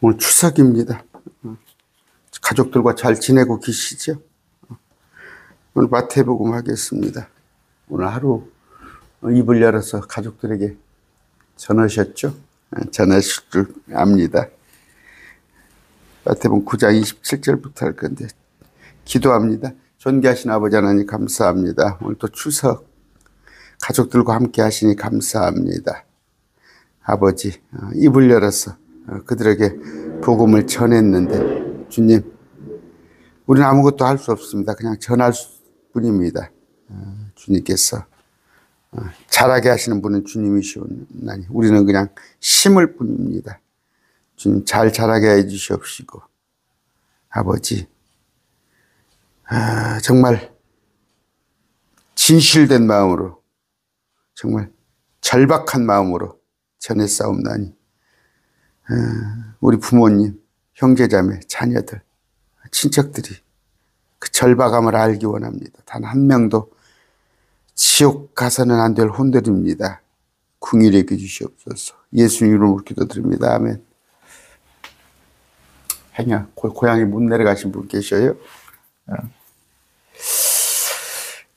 오늘 추석입니다. 가족들과 잘 지내고 계시죠? 오늘 마태복음 하겠습니다. 오늘 하루 입을 열어서 가족들에게 전하셨죠? 전하실 줄 압니다. 마태복음 9장 27절부터 할 건데 기도합니다. 존귀하신 아버지 하나님 감사합니다. 오늘 또 추석 가족들과 함께 하시니 감사합니다. 아버지 입을 열어서 그들에게 복음을 전했는데 주님 우리는 아무것도 할 수 없습니다. 그냥 전할 뿐입니다. 주님께서 잘하게 하시는 분은 주님이시오나니 우리는 그냥 심을 뿐입니다. 주님 잘 자라게 해주시옵시고 아버지 정말 진실된 마음으로 정말 절박한 마음으로 전했사옵나니 우리 부모님, 형제자매, 자녀들, 친척들이 그 절박함을 알기 원합니다. 단 한 명도 지옥 가서는 안 될 혼들입니다. 긍휼히 여겨 주시옵소서. 예수 이름으로 기도드립니다. 아멘. 행여 고향에 못 내려가신 분 계셔요?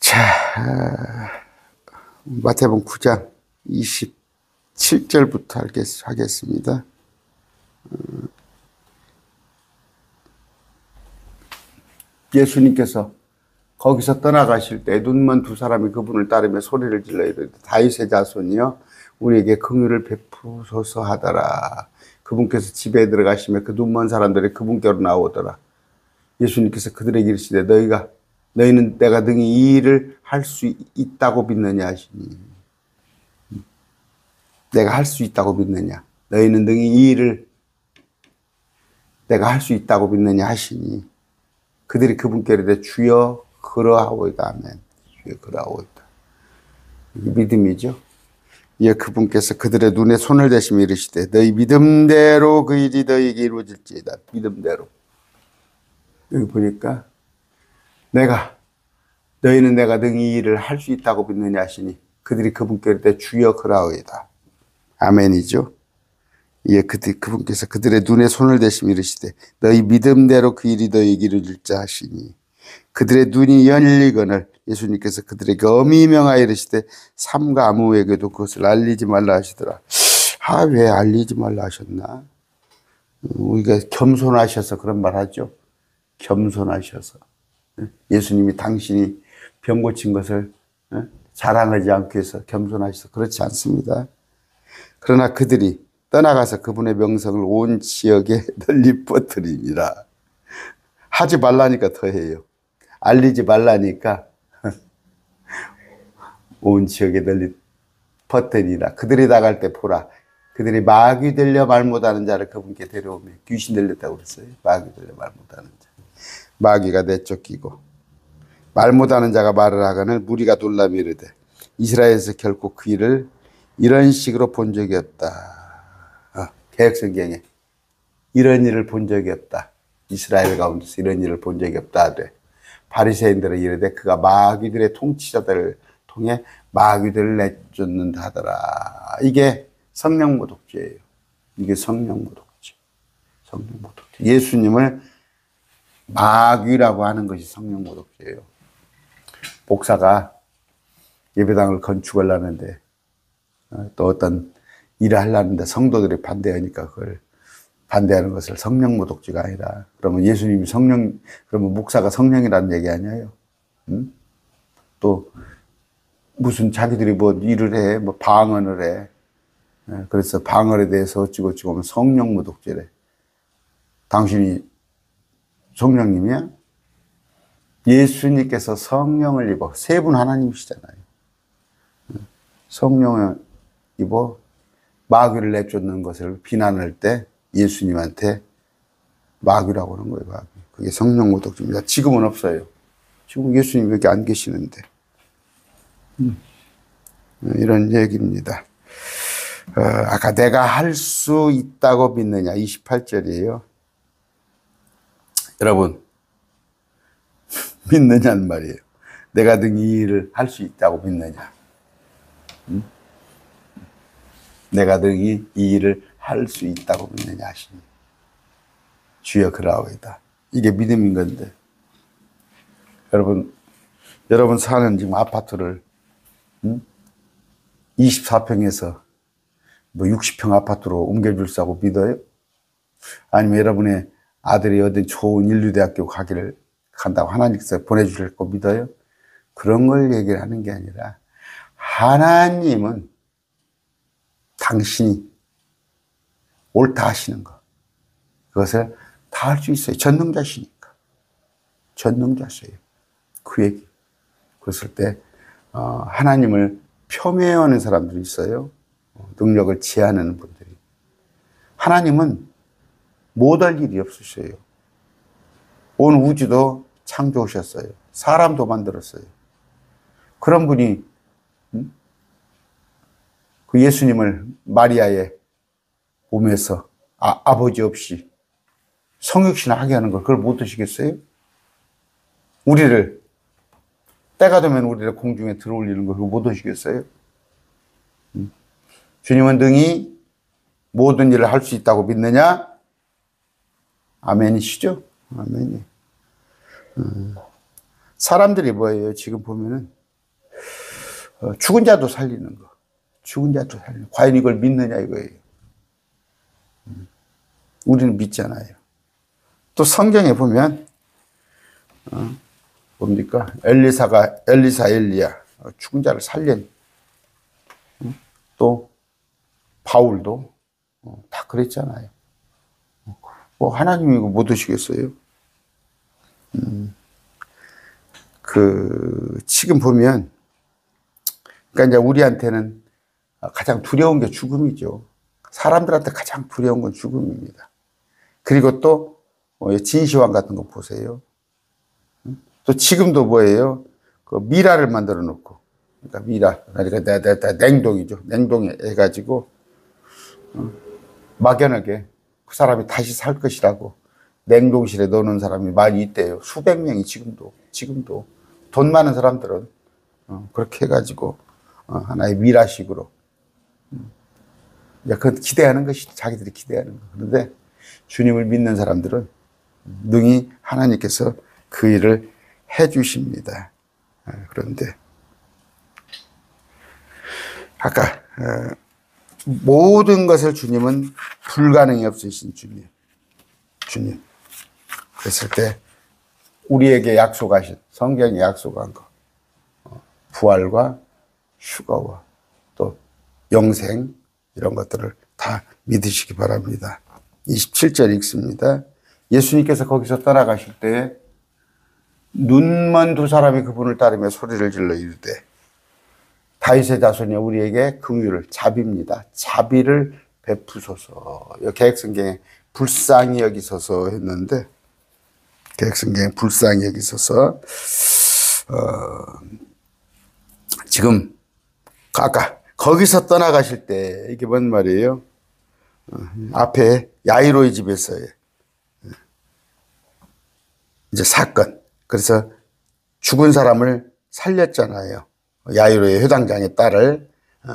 자, 마태복음 9장 27절부터 하겠습니다. 예수님께서 거기서 떠나가실 때 눈먼 두 사람이 그분을 따르며 소리를 질러 이르되 다윗의 자손이여 우리에게 긍휼을 베푸소서 하더라. 그분께서 집에 들어가시며 그 눈먼 사람들이 그분께로 나오더라. 예수님께서 그들에게 이르시되 너희는 내가 능히 이 일을 할 수 있다고 믿느냐 하시니 내가 할 수 있다고 믿느냐 너희는 능히 이 일을 내가 할 수 있다고 믿느냐 하시니 그들이 그분께 이르되 주여 그러하오이다. 아멘. 주여 그러하오이다. 이게 믿음이죠. 이에 그분께서 그들의 눈에 손을 대시며 이르시되 너희 믿음대로 그 일이 너희에게 이루어질지이다. 믿음대로. 여기 보니까 너희는 내가 능히 이 일을 할 수 있다고 믿느냐 하시니 그들이 그분께 이르되 주여 그러하오이다. 아멘이죠. 이에 그분께서 그들의 눈에 손을 대시며 이르시되 너희 믿음대로 그 일이 너희에게 이루어질지 하시니 그들의 눈이 열리거늘 예수님께서 그들에게 엄히 명하여 이르시되 삼가 아무에게도 그것을 알리지 말라 하시더라. 왜 알리지 말라 하셨나? 우리가 겸손하셔서 그런 말 하죠. 겸손하셔서. 예수님이 당신이 병 고친 것을 자랑하지 않기 위해서 겸손하셔서 그렇지 않습니다. 그러나 그들이 떠나가서 그분의 명성을 온 지역에 널리 퍼뜨립니다. 하지 말라니까 더 해요. 알리지 말라니까 온 지역에 널리 퍼뜨리라. 그들이 나갈 때 보라. 그들이 마귀 들려 말 못하는 자를 그분께 데려오며 귀신 들렸다고 그랬어요. 마귀 들려 말 못하는 자. 마귀가 내쫓기고 말 못하는 자가 말을 하거늘 무리가 놀라며 이르되 이스라엘에서 결코 그 일을 이런 식으로 본 적이 없다. 개혁성경에 이런 일을 본 적이 없다. 이스라엘 가운데서 이런 일을 본 적이 없다 하되 바리새인들은 이르되 그가 마귀들의 통치자들을 통해 마귀들을 내쫓는다 하더라. 이게 성령모독죄예요. 이게 성령모독죄. 성령모독죄. 예수님을 마귀라고 하는 것이 성령모독죄예요. 목사가 예배당을 건축하려는데 또 어떤 일을 하려는데 성도들이 반대하니까 그걸 반대하는 것을 성령모독죄가 아니라 그러면 예수님이 그러면 목사가 성령이라는 얘기 아니에요. 응? 또 무슨 자기들이 뭐 일을 해, 뭐 방언을 해. 그래서 방언에 대해서 어찌고 하면 성령모독죄래. 당신이 성령님이야? 예수님께서 성령을 입어 세 분 하나님이시잖아요. 성령을 입어 마귀를 내쫓는 것을 비난할 때 예수님한테 마귀라고 하는 거예요. 마귀. 그게 성령모독죄입니다. 지금은 없어요. 지금 예수님 여기 안 계시는데. 이런 얘기입니다. 아까 내가 할 수 있다고 믿느냐 28절이에요. 여러분 믿느냐는 말이에요. 내가 능히 이 일을 할 수 있다고 믿느냐. 내가 능히 이 일을 할 수 있다고 믿느냐 하시니 주여 그라오이다. 이게 믿음인 건데. 여러분 사는 지금 아파트를 24평에서 뭐 60평 아파트로 옮겨줄 사고 믿어요? 아니면 여러분의 아들이 어디 좋은 인류대학교 간다고 하나님께서 보내주실 거 믿어요? 그런 걸 얘기를 하는 게 아니라 하나님은 당신이 옳다 하시는 거, 그것을 다 할 수 있어요. 전능자시니까. 전능자세요. 그 얘기. 그랬을 때 하나님을 폄훼하는 사람들이 있어요. 능력을 제한하는 분들이. 하나님은 못할 일이 없으셔요. 온 우주도 창조하셨어요. 사람도 만들었어요. 그런 분이 그 예수님을 마리아의 몸에서 아버지 없이 성육신하게 하는 걸 그걸 못 드시겠어요? 우리를 때가 되면 우리를 공중에 들어올리는 걸 못 드시겠어요? 주님은 능히 모든 일을 할 수 있다고 믿느냐? 아멘이시죠? 아멘이. 사람들이 뭐예요? 지금 보면은 죽은 자도 살리는 거. 죽은 자도 살리는 거. 과연 이걸 믿느냐 이거예요. 우리는 믿잖아요. 또 성경에 보면 뭡니까? 엘리야 죽은 자를 살린. 또 바울도 다 그랬잖아요. 뭐 하나님이 이거 못 하시겠어요? 지금 보면 그러니까 이제 우리한테는 가장 두려운 게 죽음이죠. 사람들한테 가장 두려운 건 죽음입니다. 그리고 또 진시황 같은 거 보세요. 또 지금도 뭐예요? 그 미라를 만들어 놓고, 그러니까 미라, 그러니까 냉동이죠. 냉동에 해가지고 막연하게 그 사람이 다시 살 것이라고 냉동실에 넣어놓은 사람이 많이 있대요. 수백 명이 지금도 돈 많은 사람들은 그렇게 해가지고 하나의 미라식으로 그건 기대하는 것이 자기들이 기대하는 거. 그런데 주님을 믿는 사람들은 능히 하나님께서 그 일을 해주십니다. 그런데 아까 모든 것을 주님은 불가능이 없으신 주님. 그랬을 때 우리에게 약속하신, 성경에 약속한 거, 부활과 휴거와 또 영생 이런 것들을 다 믿으시기 바랍니다. 27절 읽습니다. 예수님께서 거기서 떠나가실 때 눈먼 두 사람이 그분을 따르며 소리를 질러 이르되 다윗의 자손이 우리에게 긍휼을, 자비입니다. 자비를 베푸소서. 개혁성경에 불쌍히 여기소서 했는데, 개혁성경에 불쌍히 여기소서. 지금 아까 거기서 떠나가실 때 이게 뭔 말이에요? 앞에 야이로의 집에서의 이제 사건. 그래서 죽은 사람을 살렸잖아요. 야이로의 회당장의 딸을.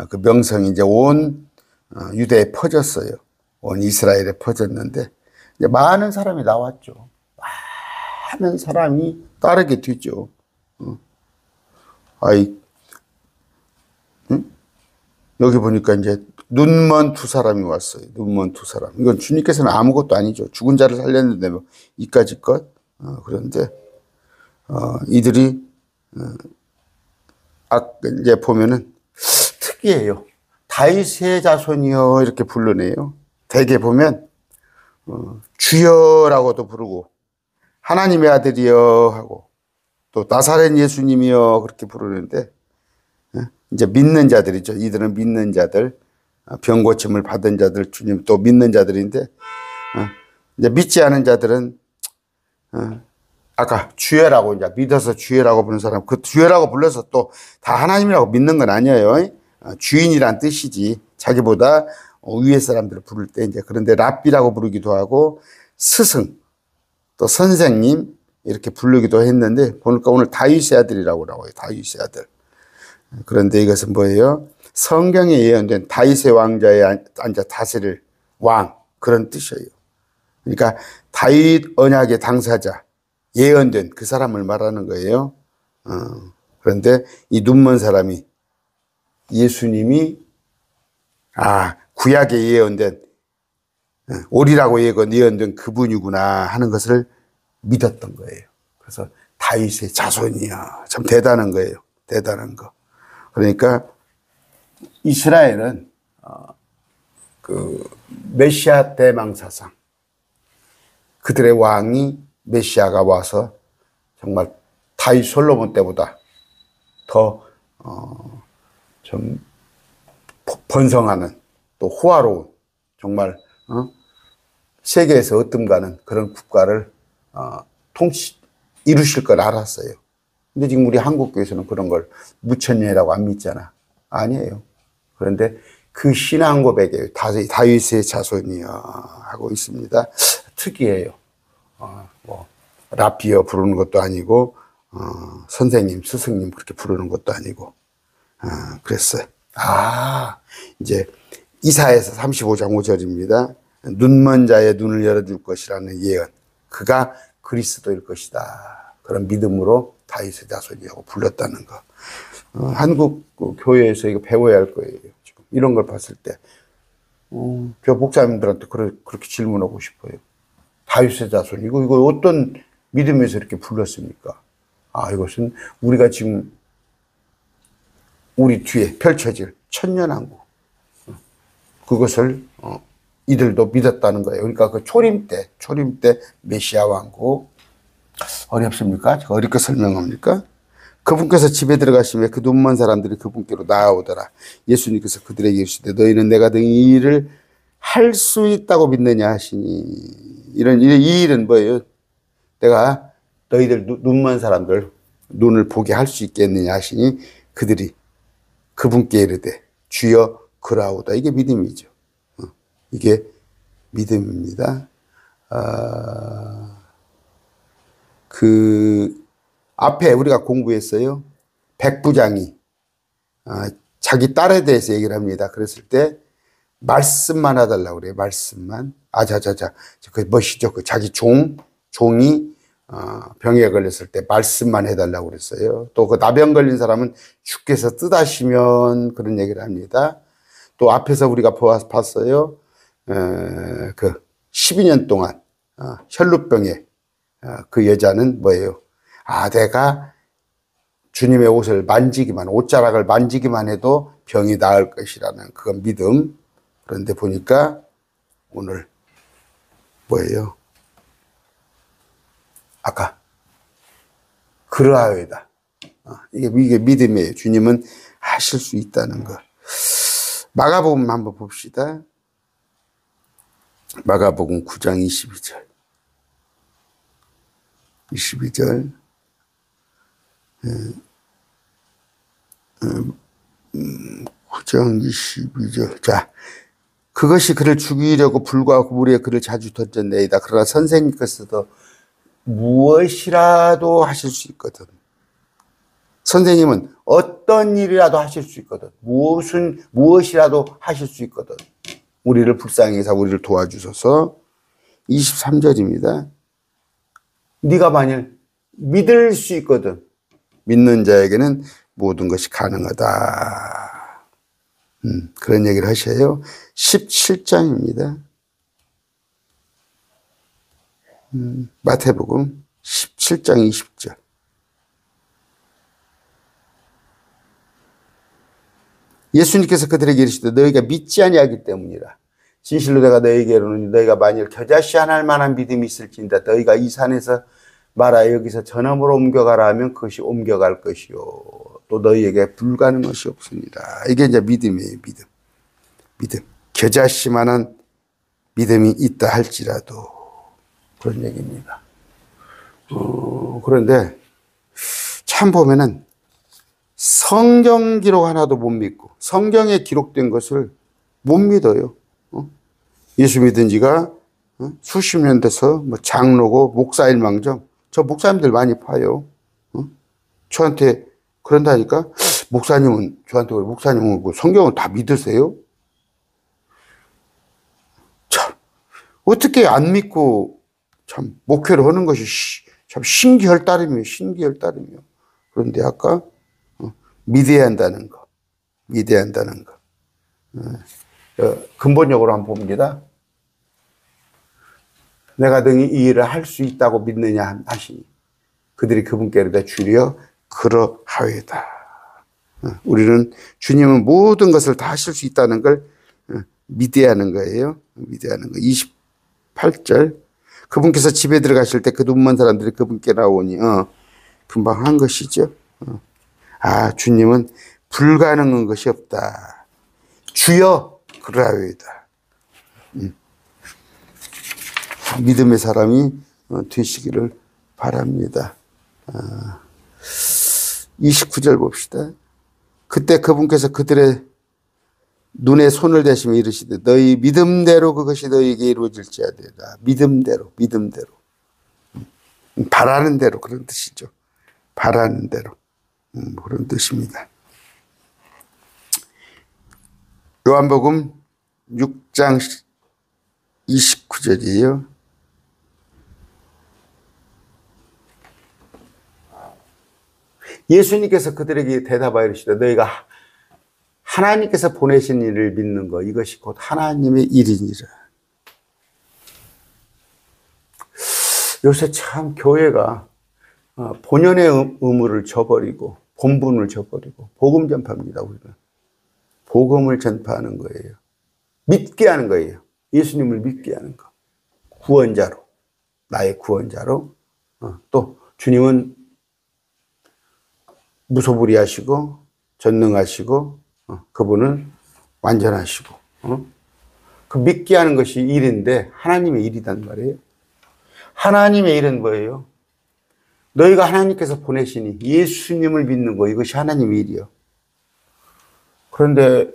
그 명성이 이제 온 유대에 퍼졌어요. 온 이스라엘에 퍼졌는데 이제 많은 사람이 나왔죠. 많은 사람이 따르게 되죠. 여기 보니까 이제 눈먼 두 사람이 왔어요. 눈먼 두 사람. 이건 주님께서는 아무것도 아니죠. 죽은 자를 살렸는데 뭐 이까짓 것. 그런데 이들이 이제 보면은 특이해요. 다윗의 자손이여 이렇게 부르네요. 대개 보면 주여라고도 부르고 하나님의 아들이여 하고 또 나사렛 예수님이여 그렇게 부르는데 이제 믿는 자들이죠. 이들은 믿는 자들, 병 고침을 받은 자들, 주님 또 믿는 자들인데 이제 믿지 않은 자들은 아까 주여라고 이제 믿어서 주여라고 부르는 사람, 그 주여라고 불러서 또 다 하나님이라고 믿는 건 아니에요. 주인이란 뜻이지. 자기보다 위에 사람들을 부를 때 이제 그런데 랍비라고 부르기도 하고 스승 또 선생님 이렇게 부르기도 했는데 보니까 오늘 다윗의 아들이라고 나와요. 다윗의 아들. 그런데 이것은 뭐예요? 성경에 예언된 다윗의 왕자에 앉아 다스릴 왕 그런 뜻이에요. 그러니까 다윗 언약의 당사자, 예언된 그 사람을 말하는 거예요. 그런데 이 눈먼 사람이 예수님이 구약에 예언된 오리라고 예언된 그분이구나 하는 것을 믿었던 거예요. 그래서 다윗의 자손이야. 참 대단한 거예요. 대단한 거. 그러니까 이스라엘은 그 메시아 대망사상, 그들의 왕이 메시아가 와서 정말 다윗 솔로몬 때보다 더 좀 번성하는, 또 호화로운, 정말 세계에서 어뜸가는 그런 국가를 이루실 걸 알았어요. 근데 지금 우리 한국교회에서는 그런 걸 무천년이라고 안 믿잖아. 아니에요. 그런데 그 신앙 고백에 다윗의 자손이여 하고 있습니다. 특이해요. 뭐 라피어 부르는 것도 아니고 선생님, 스승님 그렇게 부르는 것도 아니고 그랬어요. 이제 이사야서 35장 5절입니다. 눈먼 자의 눈을 열어줄 것이라는 예언. 그가 그리스도일 것이다. 그런 믿음으로 다윗의 자손이라고 불렀다는 거. 한국 교회에서 이거 배워야 할 거예요. 지금 이런 걸 봤을 때. 저 목사님들한테 그렇게 질문하고 싶어요. 다윗의 자손. 이거 어떤 믿음에서 이렇게 불렀습니까? 이것은 우리가 지금 우리 뒤에 펼쳐질 천년왕국. 그것을 이들도 믿었다는 거예요. 그러니까 그 초림 때 메시아 왕국. 어렵습니까? 어렵게 설명합니까? 그분께서 집에 들어가시며 그 눈먼 사람들이 그분께로 나아오더라. 예수님께서 그들에게 이르시되 너희는 내가 이 일을 할 수 있다고 믿느냐 하시니. 이 일은 뭐예요? 내가 너희들 눈먼 사람들 눈을 보게 할 수 있겠느냐 하시니 그들이 그분께 이르되 주여 그라오다. 이게 믿음이죠. 이게 믿음입니다. 그 앞에 우리가 공부했어요. 백부장이 자기 딸에 대해서 얘기를 합니다. 그랬을 때 말씀만 해달라고 그래요. 말씀만. 그 멋이죠. 그 자기 종이 병에 걸렸을 때 말씀만 해달라고 그랬어요. 또 그 나병 걸린 사람은 주께서 뜻하시면 그런 얘기를 합니다. 또 앞에서 우리가 봤어요. 그 12년 동안 혈루병에 그 여자는 뭐예요? 내가 주님의 옷자락을 만지기만 해도 병이 나을 것이라는 그건 믿음. 그런데 보니까 오늘 뭐예요? 아까 그러하여이다. 이게 믿음이에요. 주님은 하실 수 있다는 거. 마가복음 한번 봅시다. 마가복음 9장 22절. 9장 22절. 자, 그것이 그를 죽이려고 불과 물에 그를 자주 던졌네이다. 그러나 선생님께서도 무엇이라도 하실 수 있거든. 선생님은 어떤 일이라도 하실 수 있거든. 무엇이라도 하실 수 있거든. 우리를 불쌍히 여기서 우리를 도와주셔서. 23절입니다. 네가 만일 믿을 수 있거든. 믿는 자에게는 모든 것이 가능하다. 그런 얘기를 하셔요. 17장입니다. 마태복음 17장 20절. 예수님께서 그들에게 이르시되 너희가 믿지 아니하기 때문이라. 진실로 내가 너희에게 이르노니 너희가 만일 겨자씨 하나할 만한 믿음이 있을진다. 너희가 이 산에서 말아 여기서 저남으로 옮겨가라 하면 그것이 옮겨갈 것이요. 또 너희에게 불가능한 것이 없습니다. 이게 이제 믿음이에요. 믿음. 겨자씨만한 믿음이 있다 할지라도 그런 얘기입니다. 그런데 참 보면은 성경 기록 하나도 못 믿고 성경에 기록된 것을 못 믿어요. 예수 믿은 지가 수십 년 돼서 뭐 장로고 목사일망정. 저 목사님들 많이 봐요. 저한테 그런다니까. 목사님은 성경을 다 믿으세요? 참 어떻게 안 믿고 참 목회를 하는 것이 참 신기할 따름이에요. 신기할 따름이요. 그런데 아까 믿어야 한다는 거. 믿어야 한다는 거. 근본적으로 한번 봅니다. 내가 능히 이 일을 할 수 있다고 믿느냐 하시니 그들이 그분께 이르되 주여 그러하외다. 우리는 주님은 모든 것을 다 하실 수 있다는 걸 믿어야 하는 거예요. 믿어야 하는 거. 28절. 그분께서 집에 들어가실 때 그 눈먼 사람들이 그분께 나오니 금방 한 것이죠. 주님은 불가능한 것이 없다. 주여 그러하외다. 믿음의 사람이 되시기를 바랍니다. 29절 봅시다. 그때 그분께서 그들의 눈에 손을 대시며 이르시되 너희 믿음대로 그것이 너희에게 이루어질지어다. 믿음대로. 바라는 대로 그런 뜻이죠. 바라는 대로 그런 뜻입니다. 요한복음 6장 29절이에요. 예수님께서 그들에게 대답하여 이르시되 너희가 하나님께서 보내신 일을 믿는 것 이것이 곧 하나님의 일이니라. 요새 참 교회가 본연의 의무를 저버리고 본분을 저버리고 복음 전파입니다. 우리는 복음을 전파하는 거예요. 믿게 하는 거예요. 예수님을 믿게 하는 거. 구원자로, 나의 구원자로. 또 주님은 무소불위하시고 전능하시고 그분은 완전하시고 그 믿게 하는 것이 일인데 하나님의 일이란 말이에요. 하나님의 일은 뭐예요? 너희가 하나님께서 보내시니 예수님을 믿는 거 이것이 하나님의 일이요. 그런데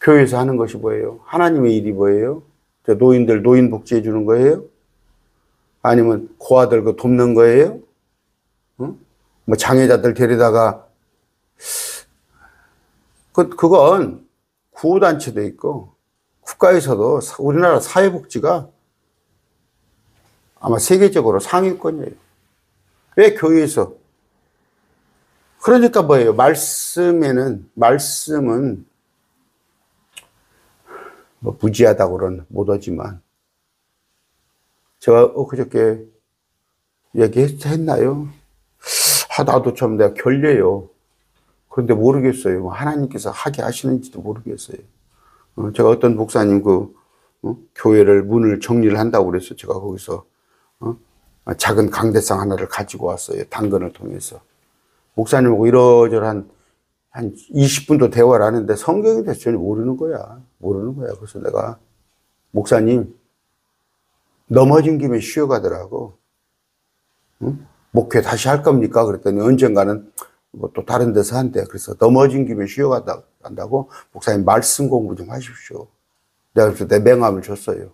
교회에서 하는 것이 뭐예요? 하나님의 일이 뭐예요? 노인들 노인 복지해 주는 거예요? 아니면 고아들 그 돕는 거예요? 뭐 장애자들 데리다가 그건 구호단체도 있고 국가에서도 우리나라 사회복지가 아마 세계적으로 상위권이에요. 왜 교회에서? 그러니까 뭐예요? 말씀은 뭐 무지하다고는 못하지만 제가 그저께 얘기했나요? 나도 좀 내가 결례요. 그런데 모르겠어요. 하나님께서 하게 하시는지도 모르겠어요. 제가 어떤 목사님 교회를 문을 정리를 한다고 그래서 제가 거기서 작은 강대상 하나를 가지고 왔어요. 당근을 통해서. 목사님하고 이러저러한 한 20분도 대화를 하는데 성경에 대해서 전혀 모르는 거야. 그래서 내가 목사님 넘어진 김에 쉬어가더라고. 목회 다시 할 겁니까? 그랬더니 언젠가는 뭐 또 다른 데서 한대. 그래서 넘어진 김에 쉬어간다고 목사님 말씀 공부 좀 하십시오. 내가 그래서 내 명함을 줬어요.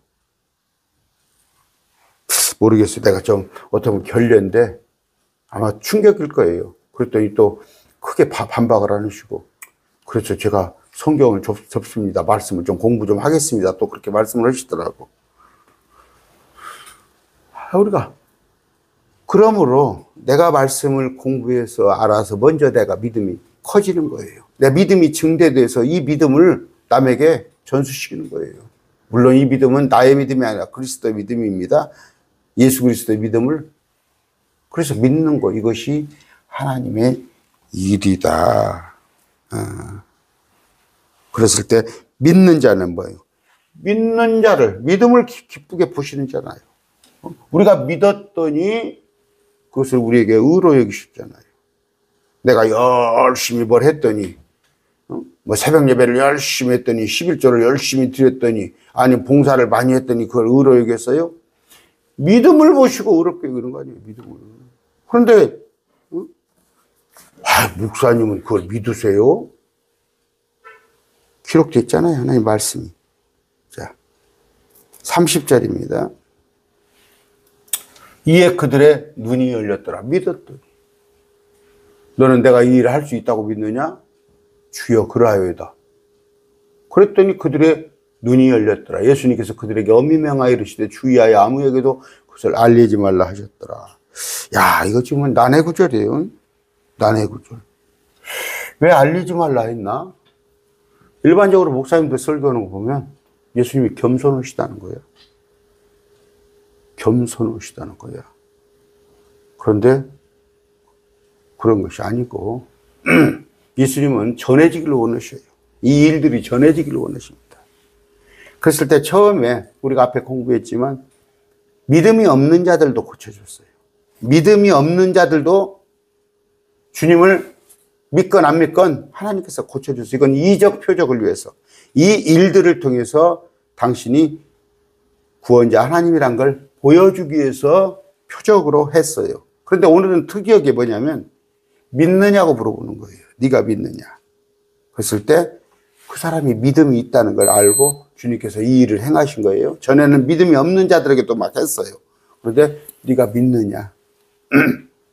모르겠어요. 내가 좀 어떻게 보면 결례인데 아마 충격일 거예요. 그랬더니 또 크게 반박을 하시고 그래서 제가 성경을 접습니다. 말씀을 좀 공부 좀 하겠습니다. 또 그렇게 말씀을 하시더라고. 우리가 그러므로 내가 말씀을 공부해서 알아서 먼저 내가 믿음이 커지는 거예요. 내 믿음이 증대돼서 이 믿음을 남에게 전수시키는 거예요. 물론 이 믿음은 나의 믿음이 아니라 그리스도의 믿음입니다. 예수 그리스도의 믿음을 그래서 믿는 거 이것이 하나님의 일이다. 그랬을 때 믿는 자는 뭐예요? 믿는 자를 믿음을 기쁘게 보시는 자잖아요. 우리가 믿었더니 그것을 우리에게 의로 여기셨잖아요. 내가 열심히 뭘 했더니 뭐 새벽 예배를 열심히 했더니 11조를 열심히 드렸더니 아니면 봉사를 많이 했더니 그걸 의로 여겼어요? 믿음을 보시고 의롭게 여기는 거 아니에요. 믿음을. 그런데 목사님은 그걸 믿으세요? 기록되어 있잖아요. 하나님 말씀이. 자, 30절입니다. 이에 그들의 눈이 열렸더라. 믿었더니. 너는 내가 이 일을 할 수 있다고 믿느냐? 주여 그러하여이다. 그랬더니 그들의 눈이 열렸더라. 예수님께서 그들에게 엄히 명하여 이르시되 주의하여 아무에게도 그것을 알리지 말라 하셨더라. 야, 이거 지금 난해 구절이에요. 난해 구절. 왜 알리지 말라 했나? 일반적으로 목사님들 설교하는 거 보면 예수님이 겸손하시다는 거예요. 겸손하시다는 거예요. 그런데 그런 것이 아니고 예수님은 전해지기를 원하셔요. 이 일들이 전해지기를 원하십니다. 그랬을 때 처음에 우리가 앞에 공부했지만 믿음이 없는 자들도 고쳐줬어요. 믿음이 없는 자들도 주님을 믿건 안 믿건 하나님께서 고쳐줬어요. 이건 이적 표적을 위해서, 이 일들을 통해서 당신이 구원자 하나님이란 걸 보여주기 위해서 표적으로 했어요. 그런데 오늘은 특이하게 뭐냐면 믿느냐고 물어보는 거예요. 네가 믿느냐. 그랬을 때 그 사람이 믿음이 있다는 걸 알고 주님께서 이 일을 행하신 거예요. 전에는 믿음이 없는 자들에게도 막 했어요. 그런데 네가 믿느냐.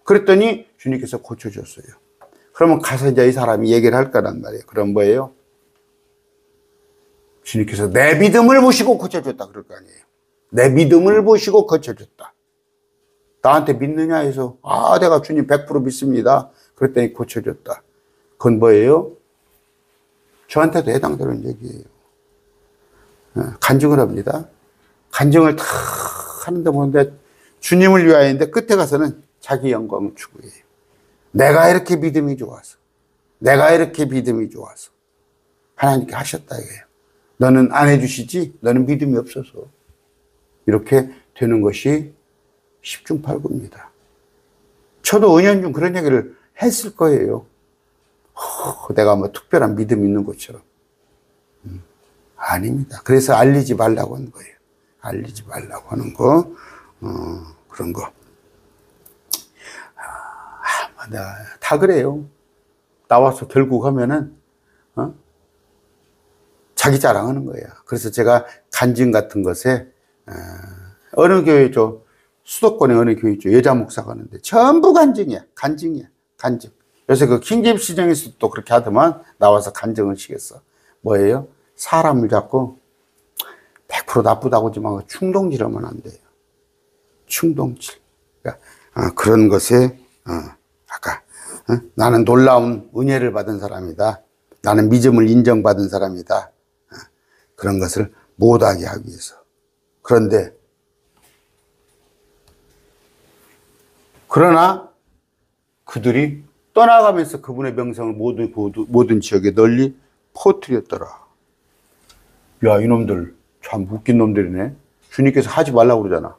그랬더니 주님께서 고쳐줬어요. 그러면 가서 이제 이 사람이 얘기를 할 거란 말이에요. 그럼 뭐예요? 주님께서 내 믿음을 보시고 고쳐줬다 그럴 거 아니에요. 내 믿음을 보시고 고쳐줬다. 나한테 믿느냐 해서 내가 주님 100% 믿습니다. 그랬더니 고쳐줬다. 그건 뭐예요? 저한테도 해당되는 얘기예요. 간증을 합니다. 간증을 다 하는데 보는데 주님을 위하여인데 끝에 가서는 자기 영광을 추구해요. 내가 이렇게 믿음이 좋아서, 내가 이렇게 믿음이 좋아서 하나님께 하셨다 이거예요. 너는 안 해주시지? 너는 믿음이 없어서. 이렇게 되는 것이 십중팔구입니다. 저도 은연중 그런 얘기를 했을 거예요. 내가 뭐 특별한 믿음이 있는 것처럼. 아닙니다. 그래서 알리지 말라고 하는 거예요. 알리지 말라고 하는 거, 그런 거. 다 그래요. 나와서 결국 하면은, 자기 자랑하는 거예요. 그래서 제가 간증 같은 것에, 어느 교회죠? 수도권에 어느 교회 있죠? 여자 목사가 하는데 전부 간증이야. 간증이야. 간증. 요새 그 킹제임스 시장에서 또 그렇게 하더만 나와서 간증을 시겠어. 뭐예요? 사람을 잡고 100% 나쁘다고 하지만 충동질하면 안 돼요. 충동질. 그러니까 그런 것에 아까 나는 놀라운 은혜를 받은 사람이다. 나는 믿음을 인정받은 사람이다. 그런 것을 못하게 하기 위해서. 그러나 그들이 떠나가면서 그분의 명성을 모든 지역에 널리 퍼뜨렸더라. 야, 이놈들 참 웃긴 놈들이네. 주님께서 하지 말라고 그러잖아.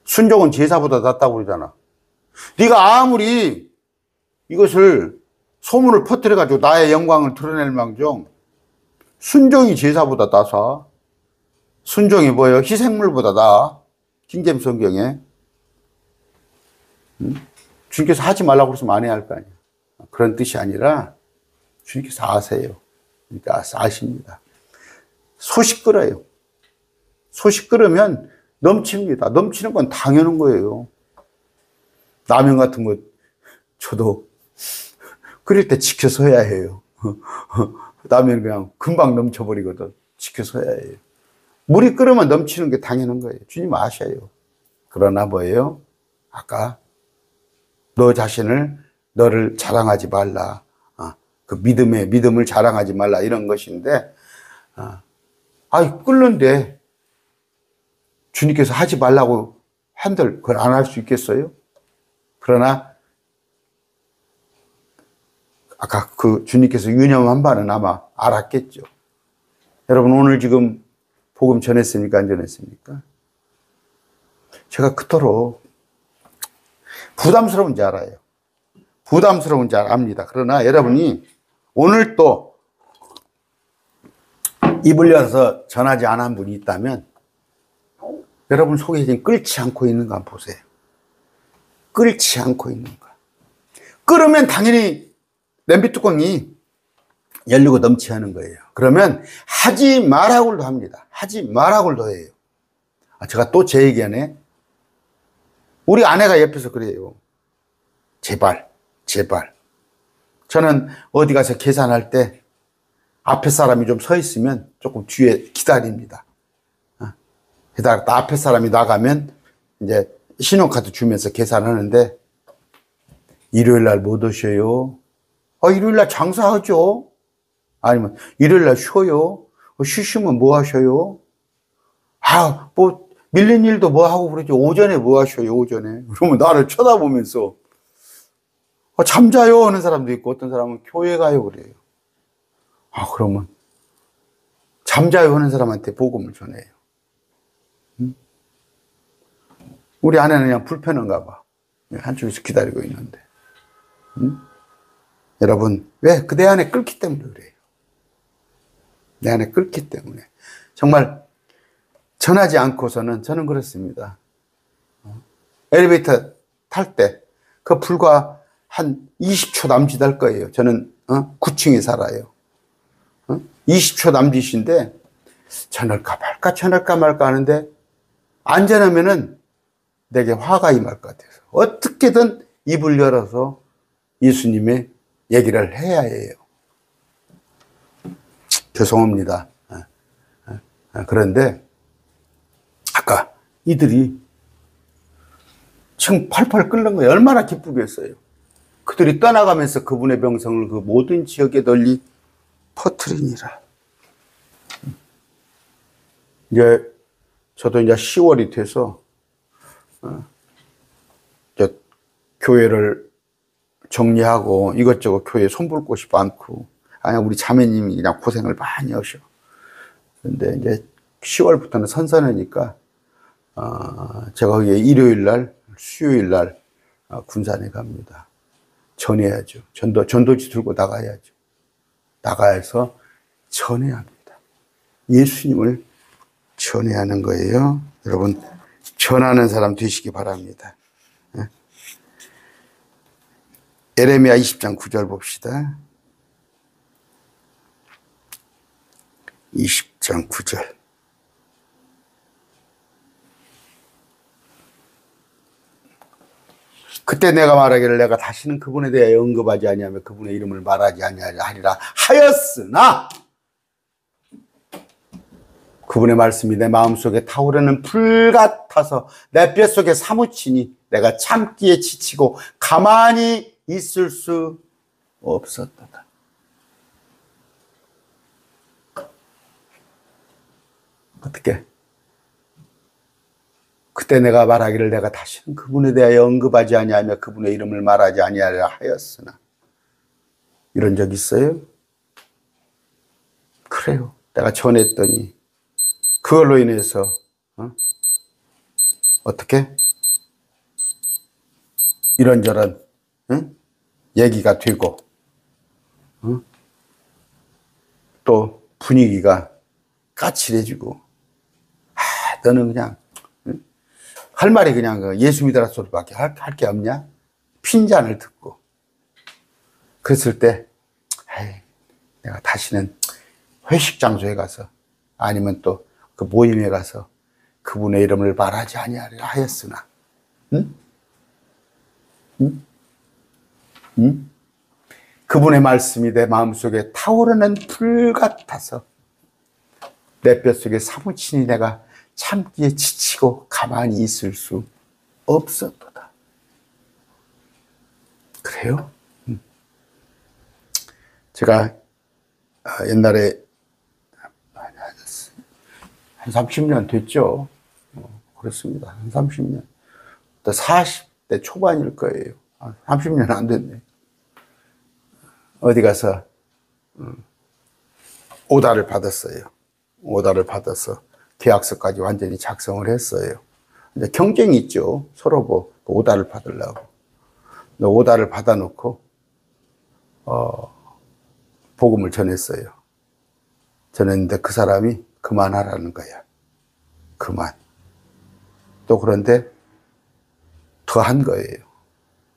순종은 제사보다 낫다고 그러잖아. 네가 아무리 이것을 소문을 퍼뜨려가지고 나의 영광을 드러낼 망정 순종이 제사보다 나서 순종이 뭐예요? 희생물보다 나아. 킹제임스 성경에. 주님께서 하지 말라고 그러시면 안 해야 할 거 아니에요. 그런 뜻이 아니라 주님께서 아세요. 그러니까 아십니다. 소식 끓어요. 소식 끓으면 넘칩니다. 넘치는 건 당연한 거예요. 라면 같은 거 저도 끓일 때 지켜서야 해요. 라면 그냥 금방 넘쳐버리거든. 지켜서야 해요. 물이 끓으면 넘치는 게 당연한 거예요. 주님 아셔요. 그러나 뭐예요? 아까 너 자신을 너를 자랑하지 말라. 그 믿음을 자랑하지 말라 이런 것인데 끓는데 주님께서 하지 말라고 한들 그걸 안 할 수 있겠어요? 그러나 아까 그 주님께서 유념한 바는 아마 알았겠죠. 여러분 오늘 지금 복음 전했습니까? 안 전했습니까? 제가 그토록 부담스러운지 알아요. 부담스러운지 압니다. 그러나 여러분이 오늘 또 입을 열어서 전하지 않은 분이 있다면 여러분 속에 지금 끓지 않고 있는가 한번 보세요. 끓지 않고 있는가. 끓으면 당연히 냄비 뚜껑이 열리고 넘치하는 거예요. 그러면 하지 말라고도 합니다. 하지 말라고도 해요. 제가 또 제 얘기하네. 우리 아내가 옆에서 그래요. 제발. 저는 어디 가서 계산할 때 앞에 사람이 좀 서 있으면 조금 뒤에 기다립니다. 기다렸다 앞에 사람이 나가면 이제 신용카드 주면서 계산하는데, 일요일 날 못 오셔요? 일요일 날 장사하죠? 아니면 일요일 날 쉬어요? 쉬시면 뭐 하셔요? 뭐 밀린 일도 뭐 하고 그러지. 오전에 뭐 하셔요? 오전에. 그러면 나를 쳐다보면서 잠자요 하는 사람도 있고, 어떤 사람은 교회 가요 그래요. 그러면 잠자요 하는 사람한테 복음을 전해요. 우리 아내는 그냥 불편한가 봐. 한쪽에서 기다리고 있는데. 여러분, 왜? 내 안에 끓기 때문에 그래요. 내 안에 끓기 때문에. 정말 전하지 않고서는 저는 그렇습니다. 엘리베이터 탈 때 그 불과 한 20초 남짓할 거예요. 저는 9층에 살아요. 20초 남짓인데 전할까 말까 전할까 말까 하는데, 안전하면은 내게 화가 임할 것 같아서 어떻게든 입을 열어서 예수님의 얘기를 해야 해요. 죄송합니다. 그런데 아까 이들이 지금 팔팔 끓는 거예요. 얼마나 기쁘겠어요. 그들이 떠나가면서 그분의 명성을 그 모든 지역에 널리 퍼뜨리니라. 이제 저도 이제 10월이 돼서 이제 교회를 정리하고 이것저것 교회에 손볼 곳이 많고, 우리 자매님이 그냥 고생을 많이 하셔. 그런데 이제 10월부터는 선선하니까 제가 거기에 일요일 날, 수요일 날 군산에 갑니다. 전해야죠. 전도지 들고 나가야죠. 나가서 전해야 합니다. 예수님을 전해야 하는 거예요. 여러분, 전하는 사람 되시기 바랍니다. 예레미야 20장 9절 봅시다. 20장 9절. 그때 내가 말하기를 내가 다시는 그분에 대해 언급하지 아니하며 그분의 이름을 말하지 아니하리라 하였으나, 그분의 말씀이 내 마음속에 타오르는 불 같아서 내 뼛속에 사무치니 내가 참기에 지치고 가만히 있을 수 없었다. 어떻게? 그때 내가 말하기를 내가 다시는 그분에 대하여 언급하지 아니하며 그분의 이름을 말하지 아니하리라 하였으나. 이런 적 있어요? 그래요. 내가 전했더니 그걸로 인해서 어떻게? 이런저런 얘기가 되고 또 분위기가 까칠해지고, 너는 그냥 할 말이 그냥 예수 믿으라 소리밖에 할 게 없냐? 핀잔을 듣고. 그랬을 때 내가 다시는 회식 장소에 가서 아니면 또 그 모임에 가서 그분의 이름을 말하지 아니하리라 하였으나, 그분의 말씀이 내 마음속에 타오르는 불 같아서 내 뼛속에 사무치니 내가 참기에 지치고 가만히 있을 수 없었도다. 그래요? 제가 옛날에 한 30년 됐죠. 그렇습니다. 한 30년. 또 40대 초반일 거예요. 30년 안 됐네. 어디 가서 오다를 받았어요. 오다를 받아서 계약서까지 완전히 작성을 했어요. 이제 경쟁이 있죠. 서로 뭐 오다를 받으려고. 오다를 받아놓고 복음을 전했어요. 전했는데 그 사람이 그만하라는 거야. 그만. 또 그런데 더 한 거예요.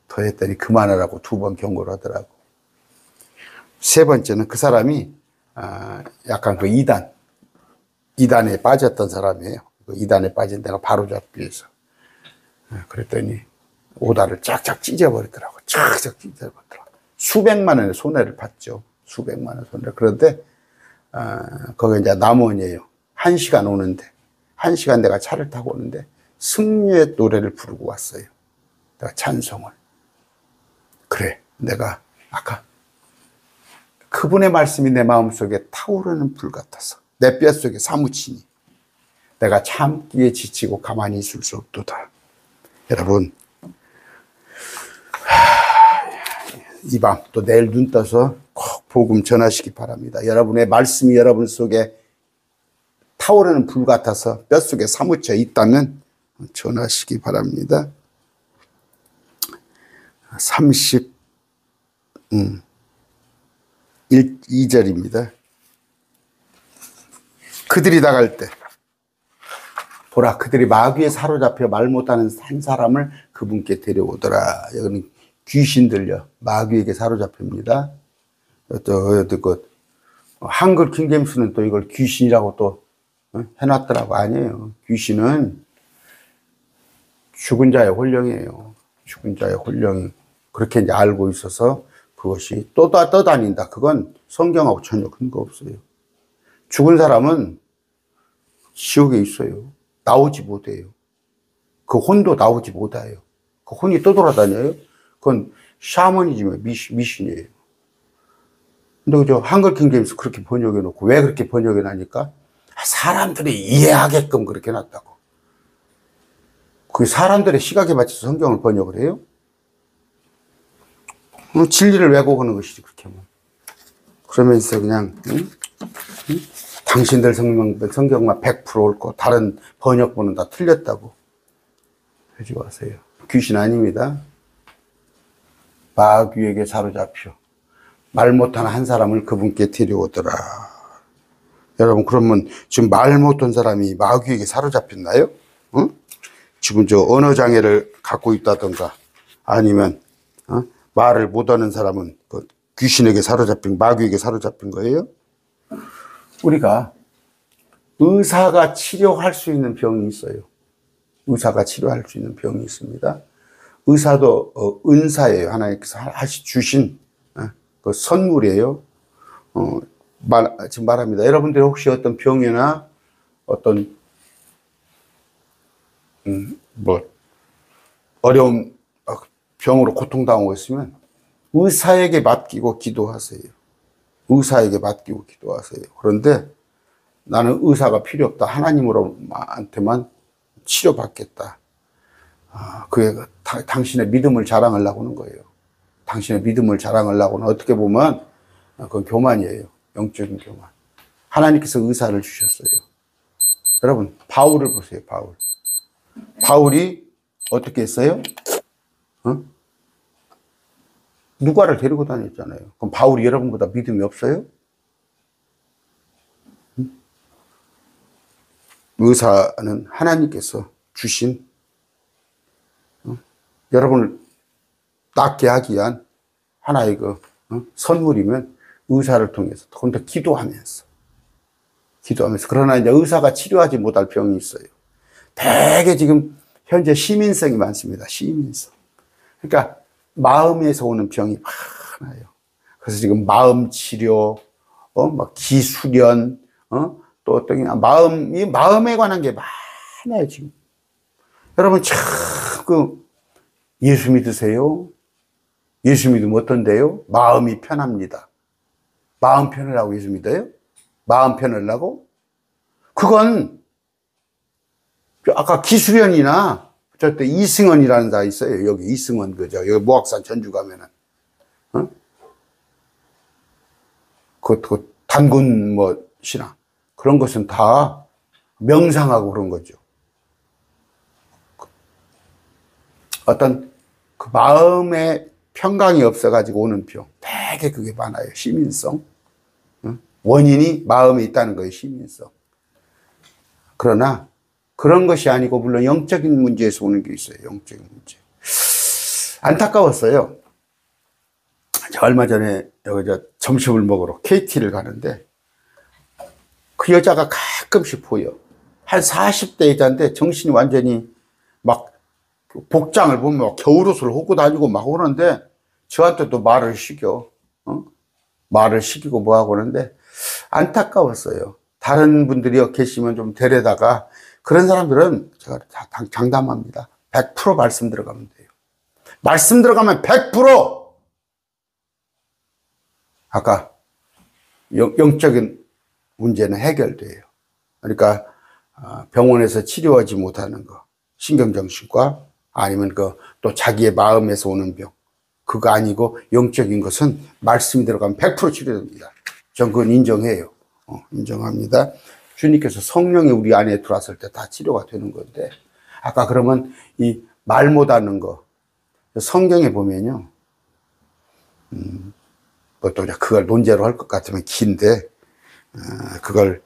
더 했더니 그만하라고 2번 경고를 하더라고. 세 번째는 그 사람이 약간 그 이단에 빠졌던 사람이에요. 그 이단에 빠진 데가 바로잡기 위해서. 그랬더니 오다를 쫙쫙 찢어버리더라고. 쫙쫙 찢어버리더라고. 수백만 원의 손해를 봤죠. 수백만 원 손해. 그런데 거기 이제 남원이에요. 1시간 오는데, 1시간 내가 차를 타고 오는데, 승려의 노래를 부르고 왔어요. 내가 찬송을. 그래, 내가 아까 그분의 말씀이 내 마음속에 타오르는 불 같아서 내 뼛속에 사무치니 내가 참기에 지치고 가만히 있을 수 없도다. 여러분, 이 밤 또 내일 눈 떠서 꼭 복음 전하시기 바랍니다. 여러분의 말씀이 여러분 속에 타오르는 불 같아서 뼛속에 사무쳐 있다면 전하시기 바랍니다. 32절입니다. 그들이 나갈 때 보라, 그들이 마귀에 사로잡혀 말 못하는 한 사람을 그분께 데려오더라. 여기는 귀신 들려 마귀에게 사로잡힙니다. 또 한글 킹제임스는 또 이걸 귀신이라고 또 해놨더라고. 아니에요. 귀신은 죽은 자의 혼령이에요. 죽은 자의 혼령. 그렇게 이제 알고 있어서 그것이 떠다닌다. 그건 성경하고 전혀 근거 없어요. 죽은 사람은 지옥에 있어요. 나오지 못해요. 그 혼도 나오지 못해요. 그 혼이 떠돌아다녀요. 그건 샤머니즘의 미신이에요. 근데 그죠? 한글 킹제임스 그렇게 번역해 놓고 왜 그렇게 번역해 놨니까? 사람들이 이해하게끔 그렇게 놨다고. 그 사람들의 시각에 맞춰서 성경을 번역을 해요? 진리를 왜곡하는 것이지, 그렇게 하면. 그러면서 그냥, 당신들 성경만 100% 옳고, 다른 번역본은 다 틀렸다고. 하지 마세요. 귀신 아닙니다. 마귀에게 사로잡혀 말 못하는 한 사람을 그분께 데려오더라. 여러분, 그러면 지금 말 못한 사람이 마귀에게 사로잡혔나요? 응? 지금 저 언어 장애를 갖고 있다던가 아니면 말을 못하는 사람은 그 귀신에게 사로잡힌, 마귀에게 사로잡힌 거예요? 우리가 의사가 치료할 수 있는 병이 있어요. 의사가 치료할 수 있는 병이 있습니다. 의사도 은사예요. 하나님께서 주신 그 선물이에요. 지금 말합니다. 여러분들이 혹시 어떤 병이나 어떤 어려운 병으로 고통당하고 있으면 의사에게 맡기고 기도하세요. 의사에게 맡기고 기도하세요. 그런데 나는 의사가 필요 없다. 하나님으로한테만 치료받겠다. 그게 당신의 믿음을 자랑하려고 하는 거예요. 당신의 믿음을 자랑하려고는 어떻게 보면 그건 교만이에요. 영적인 교만. 하나님께서 의사를 주셨어요. 여러분, 바울을 보세요. 바울이 어떻게 했어요? 누가를 데리고 다녔잖아요. 그럼 바울이 여러분보다 믿음이 없어요? 의사는 하나님께서 주신 여러분을 낫게 하기 위한 하나의 그 선물이면 의사를 통해서 더 기도하면서 그러나 이제 의사가 치료하지 못할 병이 있어요. 되게 지금 현재 시민성이 많습니다. 시민성. 그러니까 마음에서 오는 병이 많아요. 그래서 지금 마음 치료, 막 기수련, 또 어떤 마음에 관한 게 많아요, 지금. 여러분, 예수 믿으세요? 예수 믿으면 어떤데요? 마음이 편합니다. 마음 편하라고 예수 믿어요? 마음 편하려고? 그건, 아까 기수련이나, 저때 이승원이라는 자 있어요. 여기 이승원, 그죠? 여기 모악산 전주 가면은. 그 단군 신앙. 그런 것은 다 명상하고 그런 거죠. 어떤 그 마음에 평강이 없어가지고 오는 병. 되게 그게 많아요. 시민성. 원인이 마음에 있다는 거예요. 시민성. 그러나 그런 것이 아니고 물론 영적인 문제에서 오는 게 있어요. 영적인 문제. 안타까웠어요. 얼마 전에 여기 점심을 먹으러 KT를 가는데 그 여자가 가끔씩 보여. 한 40대 여자인데 정신이 완전히 막 복장을 보면 막 겨울옷을 입고 다니고 막 오는데 저한테 또 말을 시켜. 말을 시키고 뭐 하고 그러는데 안타까웠어요. 다른 분들이 계시면 좀 데려다가 그런 사람들은 제가 장담합니다. 100% 말씀 들어가면 돼요. 말씀 들어가면 100% 아까 영적인 문제는 해결돼요. 그러니까 병원에서 치료하지 못하는 거, 신경정신과 아니면 또 자기의 마음에서 오는 병, 그거 아니고 영적인 것은 말씀이 들어가면 100% 치료됩니다. 전 그건 인정해요. 인정합니다. 주님께서 성령이 우리 안에 들어왔을 때 다 치료가 되는 건데, 아까 그러면 이 말 못하는 거, 성경에 보면요, 또 그걸 논제로 할 것 같으면 긴데, 그걸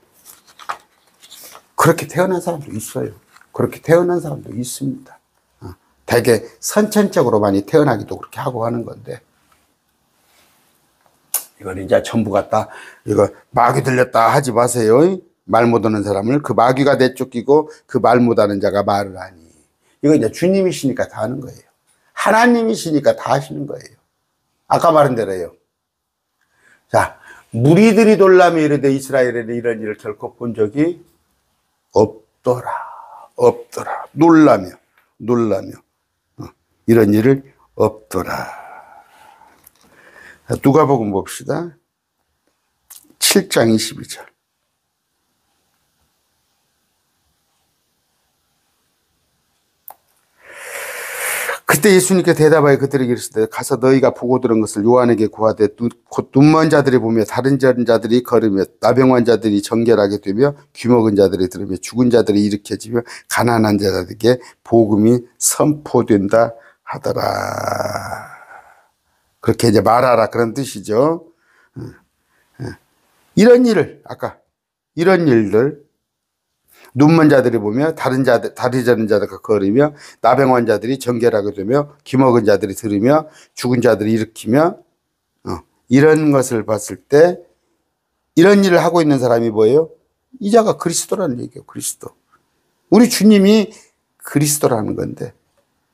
그렇게 태어난 사람도 있어요. 그렇게 태어난 사람도 있습니다. 되게 선천적으로 많이 태어나기도 그렇게 하고 하는 건데, 이걸 이제 전부 갖다 이거 마귀 들렸다 하지 마세요. 말 못하는 사람을 그 마귀가 내쫓기고 그 말 못하는 자가 말을 하니. 이거 이제 주님이시니까 다 하는 거예요. 하나님이시니까 다 하시는 거예요. 아까 말한 대로요. 자, 무리들이 놀라며 이르되 이스라엘에 이런 일을 결코 본 적이 없더라. 놀라며 이런 일을 없더라. 누가복음 봅시다. 7장 22절. 그때 예수님께 대답하여 그들에게 이르시되 가서 너희가 보고 들은 것을 요한에게 구하되 곧 눈먼 자들이 보며 다른 자들이 걸으며 나병 자들이 정결하게 되며 귀먹은 자들이 들으며 죽은 자들이 일으켜지며 가난한 자들에게 복음이 선포된다 하더라. 그렇게 이제 말하라 그런 뜻이죠. 이런 일을 이런 일들 눈먼 자들이 보며 다리 저는 자들과 걸으며 나병 자들이 정결하게 되며 귀먹은 자들이 들으며 죽은 자들이 일으키며 이런 것을 봤을 때 이런 일을 하고 있는 사람이 뭐예요? 이 자가 그리스도라는 얘기예요. 그리스도. 우리 주님이 그리스도라는 건데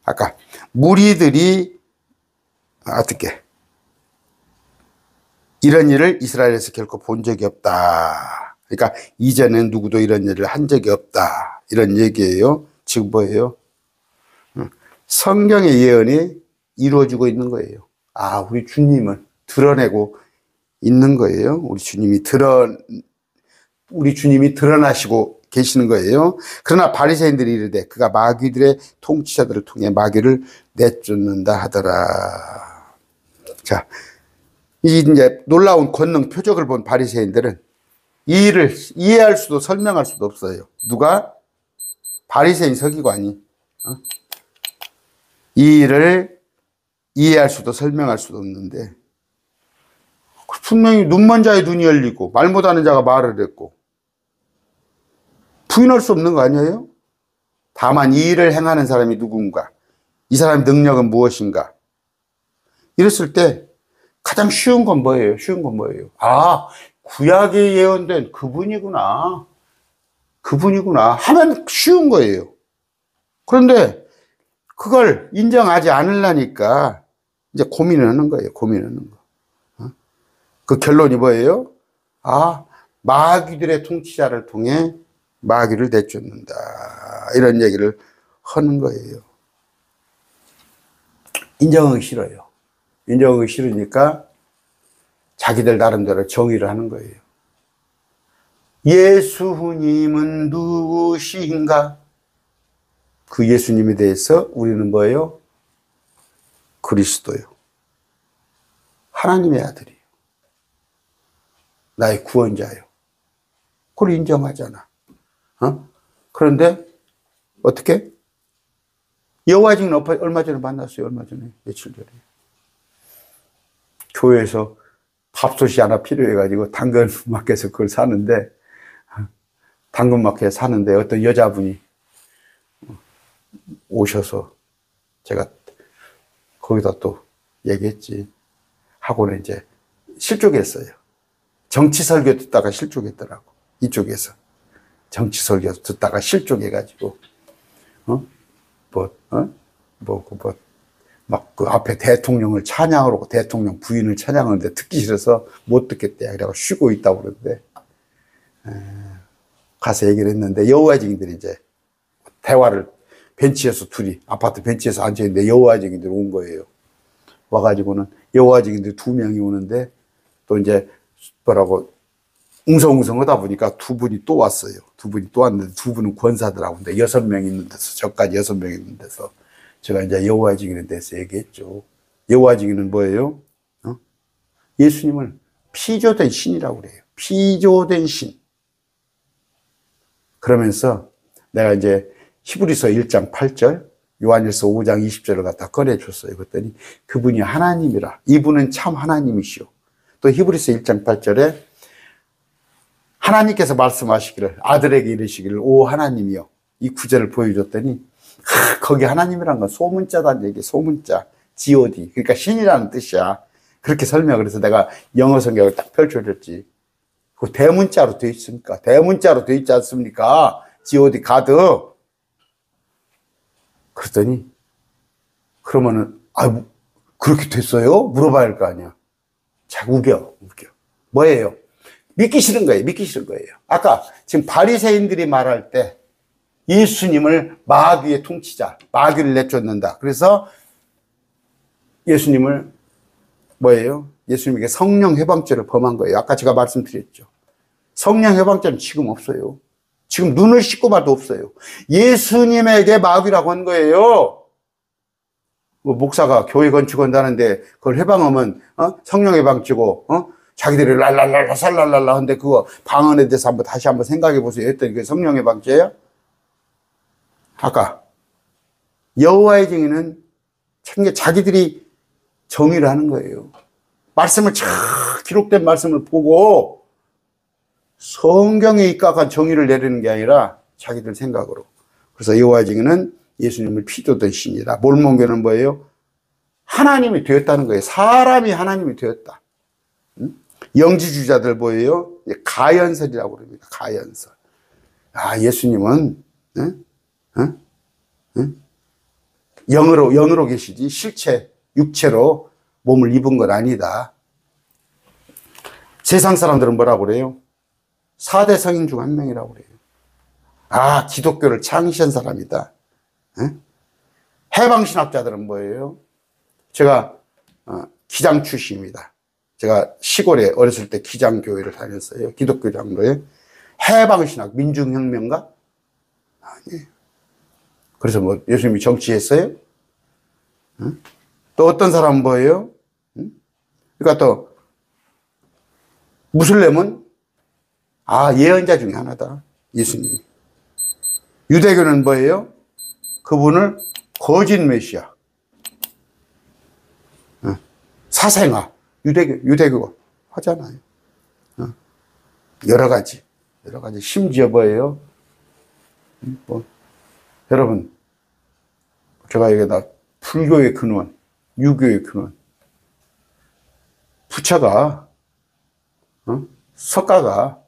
아까 무리들이 어떻게 이런 일을 이스라엘에서 결코 본 적이 없다. 그러니까 이전엔 누구도 이런 일을 한 적이 없다. 이런 얘기예요. 지금 뭐예요? 성경의 예언이 이루어지고 있는 거예요. 우리 주님을 드러내고 있는 거예요. 우리 주님이 드러나시고 계시는 거예요. 그러나 바리새인들이 이르되 그가 마귀들의 통치자들을 통해 마귀를 내쫓는다 하더라. 자, 이제 놀라운 권능 표적을 본 바리새인들은 이 일을 이해할 수도 설명할 수도 없어요. 누가? 바리새인 서기관이 이 일을 이해할 수도 설명할 수도 없는데 분명히 눈먼 자의 눈이 열리고 말 못하는 자가 말을 했고 부인할 수 없는 거 아니에요? 다만 이 일을 행하는 사람이 누군가, 이 사람의 능력은 무엇인가 이랬을 때 가장 쉬운 건 뭐예요? 구약에 예언된 그분이구나 하면 쉬운 거예요. 그런데 그걸 인정하지 않으려니까 이제 고민을 하는 거예요. 그 결론이 뭐예요? 마귀들의 통치자를 통해 마귀를 내쫓는다. 이런 얘기를 하는 거예요. 인정하기 싫어요. 인정하기 싫으니까 자기들 나름대로 정의를 하는 거예요. 예수님은 누구신가? 그 예수님에 대해서 우리는 뭐예요? 그리스도요. 하나님의 아들이에요. 나의 구원자예요. 그걸 인정하잖아. 그런데 어떻게? 여호와증인 얼마 전에 만났어요. 며칠 전에. 교회에서 밥솥이 하나 필요해가지고 당근마켓에서 그걸 사는데 당근마켓에 사는데 어떤 여자분이 오셔서 제가 거기다 또 얘기했지. 학원에 이제 실족했어요. 정치 설교 듣다가 실족했더라고. 이쪽에서. 정치 설교 듣다가 실족해가지고, 막 그 앞에 대통령을 찬양하고 대통령 부인을 찬양하는데 듣기 싫어서 못 듣겠대. 그래서 쉬고 있다고 그러는데, 가서 얘기를 했는데, 여호와 증인들이 이제 대화를 벤치에서 둘이, 아파트 벤치에서 앉아있는데 여호와 증인들이 온 거예요. 와가지고는 여호와 증인들이 2명이 오는데, 또 이제 뭐라고 웅성웅성 하다 보니까 2분이 또 왔어요. 2분이 또 왔는데 2분은 권사들하고, 근데 6명 있는 데서, 저까지 6명 있는 데서 제가 이제 여호와 증인에 대해서 얘기했죠. 여호와 증인은 뭐예요? 예수님을 피조된 신이라고 그래요. 피조된 신. 그러면서 내가 이제 히브리서 1장 8절, 요한일서 5장 20절을 갖다 꺼내줬어요. 그랬더니 그분이 하나님이라. 이분은 참 하나님이시오. 또 히브리서 1장 8절에 하나님께서 말씀하시기를, 아들에게 이르시기를 오 하나님이여, 이 구절을 보여줬더니 거기 하나님이란 건 소문자다는 얘기. 소문자, God, 그러니까 신이라는 뜻이야. 그렇게 설명을 해서 내가 영어 성경을 딱 펼쳐줬지. 그 대문자로 되어 있으니까, 대문자로 되어 있지 않습니까? God, 가드. 그랬더니 그러면은 그렇게 됐어요? 물어봐야 할 거 아니야. 자, 우겨. 뭐예요? 믿기 싫은 거예요. 믿기 싫은 거예요. 아까 지금 바리새인들이 말할 때 예수님을 마귀의 통치자, 마귀를 내쫓는다. 그래서 예수님을 뭐예요? 예수님에게 성령 해방죄를 범한 거예요. 아까 제가 말씀드렸죠. 성령 해방죄는 지금 없어요. 지금 눈을 씻고 봐도 없어요. 예수님에게 마귀라고 한 거예요. 뭐 목사가 교회 건축한다는데 그걸 해방하면 성령 해방죄고 자기들이 랄랄랄라 살랄랄라 하는데 그거 방언에 대해서 다시 한번 생각해 보세요 했더니 그게 성령 해방죄예요? 아까 여호와의 증인은 자기들이 정의를 하는 거예요. 말씀을 쫙 기록된 말씀을 보고 성경에 입각한 정의를 내리는 게 아니라 자기들 생각으로. 그래서 여호와의 증인은 예수님을 피조된 신이다. 몰몬교는 뭐예요? 하나님이 되었다는 거예요. 사람이 하나님이 되었다. 영지주의자들 뭐예요? 가연설이라고 그럽니다. 가연설. 예수님은 영으로 계시지 실체, 육체로 몸을 입은 건 아니다. 세상 사람들은 뭐라고 그래요? 4대 성인 중 한 명이라고 그래요. 기독교를 창시한 사람이다. 해방신학자들은 뭐예요? 제가 기장 출신입니다. 제가 시골에 어렸을 때 기장교회를 다녔어요. 기독교 장로에. 해방신학, 민중혁명가? 아니에요. 그래서 뭐 예수님이 정치했어요? 또 어떤 사람은 뭐예요? 그러니까 또 무슬림은 예언자 중에 하나다. 예수님이. 유대교는 뭐예요? 그분을 거짓 메시아. 사생아. 유대교 하잖아요. 여러 가지. 심지어 뭐예요? 여러분, 제가 여기다 불교의 근원, 유교의 근원. 부처가, 석가가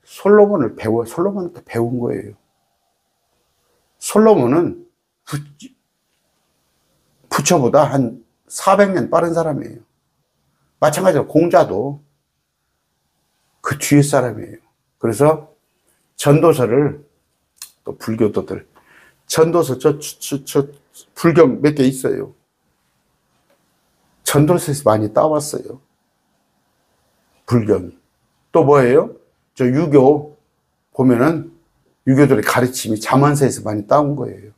솔로몬한테 배운 거예요. 솔로몬은 부처보다 한 400년 빠른 사람이에요. 마찬가지로 공자도 그 뒤에 사람이에요. 그래서 전도서를 또 불교도들 전도서 불경 몇 개 있어요. 전도서에서 많이 따왔어요. 불경이. 또 뭐예요? 저 유교 보면은 유교들의 가르침이 잠언서에서 많이 따온 거예요.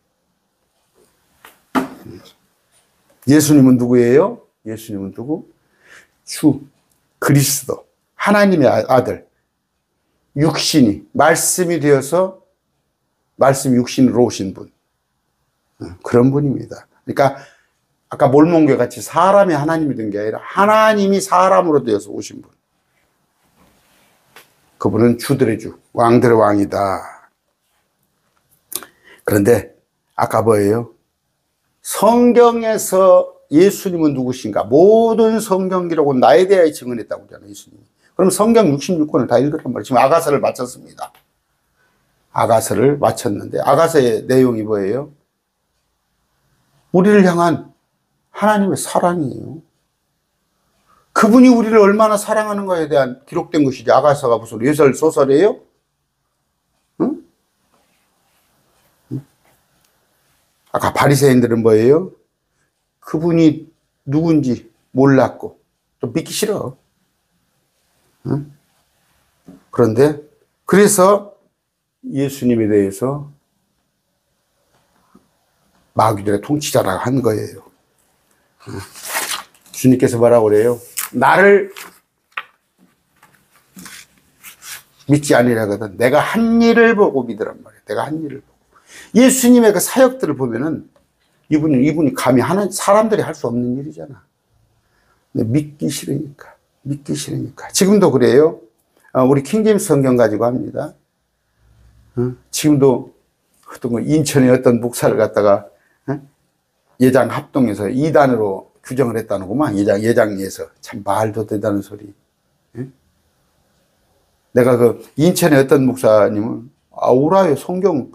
예수님은 누구예요? 예수님은 누구? 주 그리스도 하나님의 아들 육신이 말씀이 되어서 말씀이 육신으로 오신 분 그런 분입니다. 그러니까 아까 몰몬교 같이 사람이 하나님이 된 게 아니라 하나님이 사람으로 되어서 오신 분. 그분은 주들의 주, 왕들의 왕이다. 그런데 아까 뭐예요? 성경에서 예수님은 누구신가? 모든 성경 기록은 나에 대하여 증언했다고 하잖아요, 예수님이. 그럼 성경 66권을 다 읽으란 말이에요. 지금 아가서를 마쳤습니다. 아가서를 마쳤는데, 아가서의 내용이 뭐예요? 우리를 향한 하나님의 사랑이에요. 그분이 우리를 얼마나 사랑하는가에 대한 기록된 것이지. 아가서가 무슨 예설 소설이에요? 응? 아까 바리새인들은 뭐예요? 그분이 누군지 몰랐고 또 믿기 싫어. 응? 그런데 그래서 예수님에 대해서 마귀들의 통치자라고 한 거예요. 주님께서 뭐라고 그래요? 나를 믿지 아니라거든. 내가 한 일을 보고 믿으란 말이에요. 내가 한 일을 보고. 예수님의 그 사역들을 보면은 이분이 감히 하는 사람들이 할 수 없는 일이잖아. 근데 믿기 싫으니까. 믿기 싫으니까. 지금도 그래요. 우리 킹제임스 성경 가지고 합니다. 지금도 어떤 거 인천의 어떤 목사를 갖다가 예장 합동에서 2단으로 규정을 했다는구만. 예장에서. 참 말도 되다는 소리. 내가 그 인천의 어떤 목사님은 오라요. 성경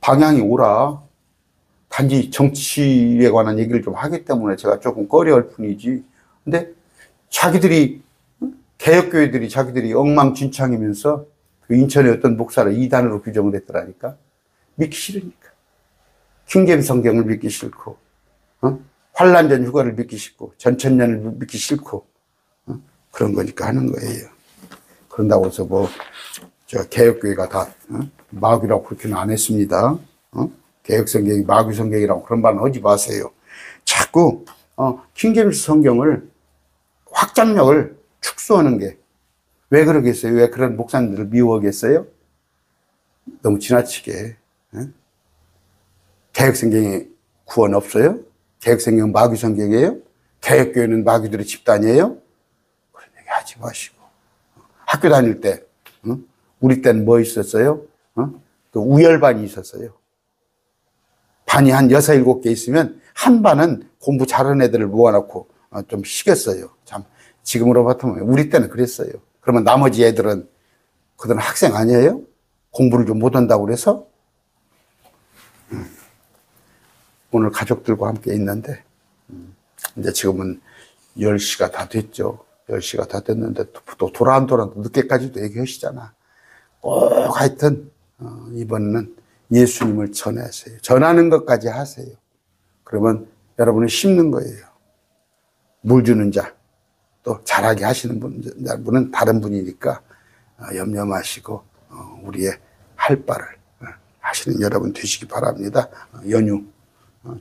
방향이 오라. 단지 정치에 관한 얘기를 좀 하기 때문에 제가 조금 꺼려할 뿐이지. 근데 자기들이 개혁교회들이 자기들이 엉망진창이면서 그 인천의 어떤 목사를 2단으로 규정을 했더라니까. 믿기 싫으니까. 킹제임스 성경을 믿기 싫고, 환란전 휴가를 믿기 싫고, 전천년을 믿기 싫고, 그런 거니까 하는 거예요. 그런다고 해서 저 개혁교회가 다 마귀라고 그렇게는 안 했습니다. 개혁성경이 마귀 성경이라고 그런 말은 하지 마세요. 자꾸 킹제임스 성경을 확장력을 축소하는 게 왜 그러겠어요? 왜 그런 목사님들을 미워하겠어요? 너무 지나치게. 개혁성경에 구원 없어요? 개혁성경은 마귀 성경이에요? 개혁교회는 마귀들의 집단이에요? 그런 얘기 하지 마시고. 학교 다닐 때 우리 때는 뭐 있었어요? 그 우열반이 있었어요. 반이 한 6, 7개 있으면 한 반은 공부 잘하는 애들을 모아놓고 좀 쉬겠어요. 참 지금으로 봤으면 우리 때는 그랬어요. 그러면 나머지 애들은 그들은 학생 아니에요? 공부를 좀 못한다고 그래서? 오늘 가족들과 함께 있는데 이제 지금은 10시가 다 됐죠. 10시가 다 됐는데 또 돌아도 늦게까지도 얘기하시잖아. 꼭 하여튼 이번에는 예수님을 전하세요. 전하는 것까지 하세요. 그러면 여러분은 심는 거예요. 물 주는 자, 또 잘하게 하시는 분은 다른 분이니까 염려 마시고 우리의 할 바를 하시는 여러분 되시기 바랍니다. 연휴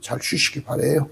잘 쉬시기 바라요.